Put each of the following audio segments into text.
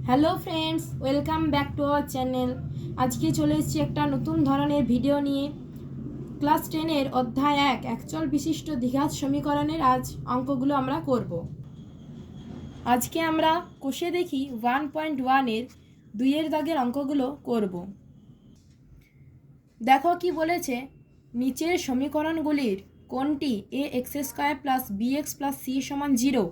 Hello friends, welcome back to our channel. আজকে চলে এসেছি একটা নতুন ধরনের ভিডিও নিয়ে। ক্লাস 10-এর অধ্যায় 1 একচল বিশিষ্ট দ্বিঘাত সমীকরণের আজ অঙ্কগুলো আমরা করব। আজকে আমরা কষে দেখি 1.1-এর 2-এর দাগের অঙ্কগুলো করব। দেখো কি বলেছে, নিচের সমীকরণগুলির কোনটি a x square plus b x plus c সমান 0,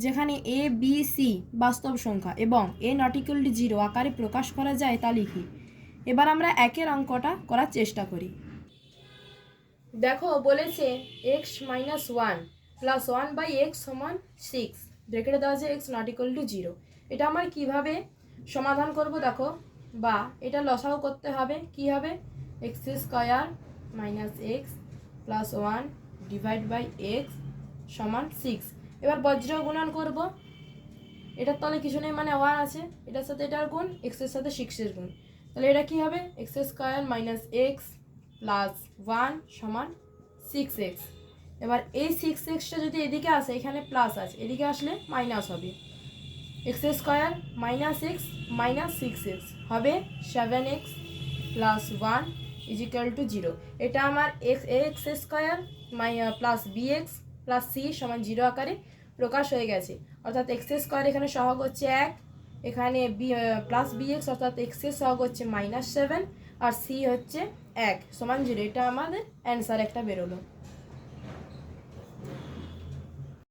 যেখানে এ বি সি বাস্তব সংখ্যা এবং এ নট ইকুয়াল টু 0 আকারে প্রকাশ করা যায় তা লিখি। এবার আমরা একের অঙ্কটা করার চেষ্টা করি। দেখো বলেছে এক্স মাইনাস 1 প্লাস 1/x সমান 6, ব্রেকেটে দেওয়া আছে এক্স নট ইকুয়াল টু 0। এটা আমরা কিভাবে সমাধান করব দেখো, বা এটা লসাও করতে হবে। কি হবে? X square minus x plus 1 divide by x সমান 6। এবার বজ্র গুণন করব। এটার তলে কিছু নেই, মানে 1 আছে, এটার সাথে এটার গুণ, এক্সের সাথে 6-এর গুণ। তাহলে এটা কি হবে? X square minus x plus 1 সমান 6x। এবার এই 6xটা যদি এদিকে আসে, এখানে প্লাস আছে, এদিকে আসলে মাইনাস হবে। X square minus x minus 6x হবে 7x plus 1 is equal to 0। এটা আমার x square plus b x plus c সমান 0 আকারে প্রকাশ হয়ে গেছে। অর্থাৎ এক্স স্কোয়ার এখানে সহগ হচ্ছে 1, এখানে প্লাস বি এক্স অর্থাৎ এক্সের সহগ হচ্ছে -7 আর সি হচ্ছে 1 সমান 0। এটা আমাদের অ্যান্সার একটা বেরোলো।